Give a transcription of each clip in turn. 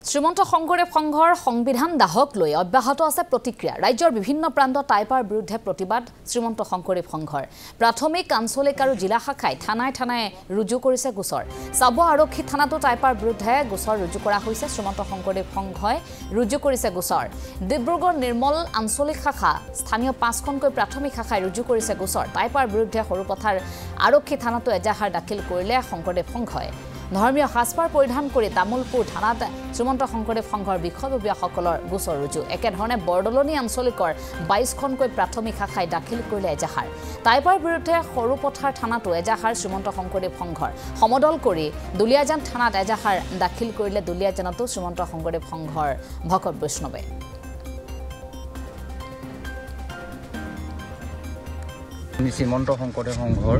শ্ৰীমন্ত শংকৰদেৱ সংঘৰ সংবিধান দাহক লৈ অব্যাহত আছে প্ৰতিক্ৰিয়া ৰাজ্যৰ বিভিন্ন প্ৰান্ত টাইপাৰ বিৰুদ্ধে প্ৰতিবাদ শ্ৰীমন্ত শংকৰদেৱ সংঘৰ প্ৰাথমিক আঞ্চলিক আৰু জিলা শাখাই থানায় ৰুজু কৰিছে গোচৰ সাব আৰক্ষী থানাটো টাইপাৰ বিৰুদ্ধে গোচৰ ৰুজু কৰা হৈছে শ্ৰীমন্ত শংকৰদেৱ সংঘই ৰুজু কৰিছে গোচৰ ডিব্ৰুগড় নিৰ্মল আঞ্চলিক শাখা স্থানীয় 5খনকৈ প্ৰাথমিক শাখাই ৰুজু কৰিছে গোচৰ টাইপাৰ বিৰুদ্ধে সৰুপথাৰ আৰক্ষী থানাটো এজাহাৰ দাখিল কৰিলে শংকৰদেৱ সংঘই ধৰ্মীয় সাজপাৰ পৰিধান কৰি তামুলপুৰ থানাত শ্ৰীমন্ত শংকৰদেৱ সংঘৰ বিষয়ববীয়াসকলৰ গোচৰ ৰুজু একেধৰণে বৰদলনি আঞ্চলিকৰ 22খনকৈ প্ৰাথমিক শাখাই দাখিল কৰিলে এজাহাৰ টাইপাৰ বিৰুদ্ধে সৰুপথাৰ থানাটো এজাহাৰ শ্ৰীমন্ত শংকৰদেৱ সংঘৰ সমদল কৰি দুলিয়াজান থানাত এজাহাৰ দাখিল কৰিলে দুলিয়াজানতো শ্ৰীমন্ত শংকৰদেৱ সংঘৰ ভকত বৈষ্ণৱে শ্ৰীমন্ত শংকৰদেৱ সংঘৰ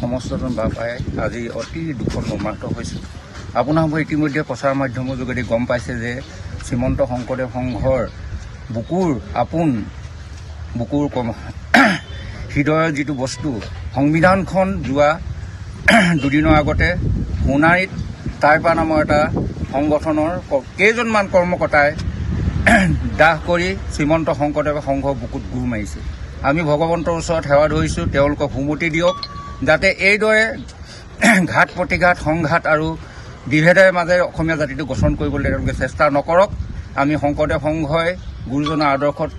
সমস্তজন বাপাই আজি অতি দুখত মৰ্মাহত হৈছোঁ আপোনালোকে ইতিমধ্যে প্ৰচাৰ মাধ্যমৰ যোগেদি গম পাইছে যে শ্ৰীমন্ত শংকৰদেৱ সংঘৰ বুকুৰ হৃদয়ৰ যিটো বস্তু সংবিধানখন যোৱা দুদিনৰ আগতে সোণাৰীত টাইপা নামৰ এটা সংগঠনৰ কেইজনমান কৰ্মকৰ্তাই দাহ কৰি শ্ৰীমন্ত শংকৰদেৱ সংঘৰ বুকুত গুৰ মাৰিছে আমি ভগৱন্তৰ ওচৰত সেৱা ধৰিছোঁ তেওঁলোকক সুমতি দিয়ক যাতে এইদৰে ঘাট প্ৰতিঘাত সংঘাত আৰু বিভেদৰ মাজেৰে অসমীয়া জাতিটো গঠন কৰিবলৈ তেওঁলোকে চেষ্টা নকৰক আমি শংকৰদেৱ সংঘই গুৰুজনাৰ আদৰ্শত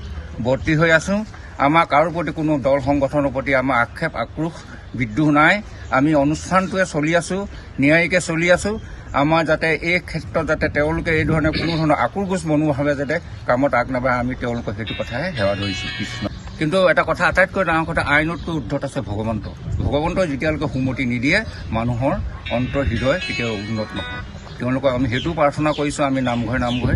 বৰ্তি হৈ আছোঁ আমাৰ কাৰো প্ৰতি কোনো দল সংগঠনৰ প্ৰতি আমাৰ আক্ষেপ আক্ৰোশ বিদ্ৰোহ নাই আমি অনুষ্ঠানটোৱে চলি আছোঁ ন্যায়িকে চলি আছোঁ আমাৰ যাতে এই ক্ষেত্ৰত যাতে তেওঁলোকে এই ধৰণে কোনো ধৰণৰ আক্ৰোশ মনোভাৱে যাতে কামত আগ নাবাঢ়ে আমি তেওঁলোকক সেইটো কথাহে সেৱা ধৰিছোঁ কৃষ্ণ কিন্তু এটা কথা আটাইতকৈ ডাঙৰ কথা আইনতকৈ উদ্ধত আছে ভগৱন্তই যেতিয়ালৈকে সুমতি নিদিয়ে মানুহৰ অন্তৰ হৃদয় কেতিয়াও উন্নত নহয় তেওঁলোকক আমি সেইটো প্ৰাৰ্থনা কৰিছোঁ আমি নামঘৰে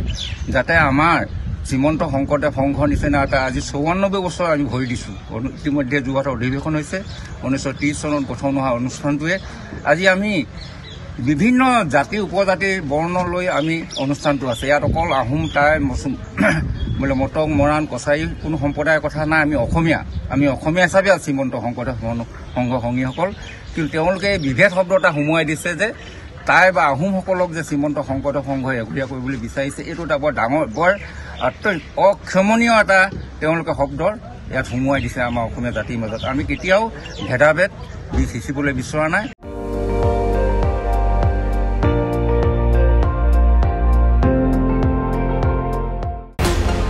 যাতে আমাৰ শ্ৰীমন্ত শংকৰদেৱ সংঘৰ নিচিনা এটা আজি 94 বছৰ আমি ভৰি দিছোঁ ইতিমধ্যে যোৰহাটৰ অধিৱেশন হৈছে 1930 চনত গঠন হোৱা অনুষ্ঠানটোৱে আজি আমি বিভিন্ন জাতি উপজাতিৰ বৰ্ণলৈ আমি অনুষ্ঠানটো আছে ইয়াত অকল আহোম টাই বোলে মটক মৰাণ কছাৰী কোনো সম্প্ৰদায়ৰ কথা নাই আমি অসমীয়া হিচাপে শ্ৰীমন্ত শংকৰদেৱ সংঘ সংগীসকল কিন্তু তেওঁলোকে বিভেদ শব্দ এটা সুমুৱাই দিছে যে টাই বা আহোমসকলক যে শ্ৰীমন্ত শংকৰদেৱ সংঘই এঘৰীয়া কৰিবলৈ বিচাৰিছে এইটো এটা বৰ ডাঙৰ বৰ অক্ষমনীয় এটা তেওঁলোকে শব্দৰ ইয়াত সুমুৱাই দিছে আমাৰ অসমীয়া জাতিৰ মাজত আমি কেতিয়াও ভেদাভেদ সিঁচিবলৈ বিচৰা নাই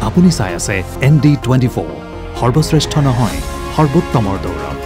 আপুনি চাই আছে ND24 সৰ্বশ্ৰেষ্ঠ নহয় সৰ্বোত্তমৰ দৌৰত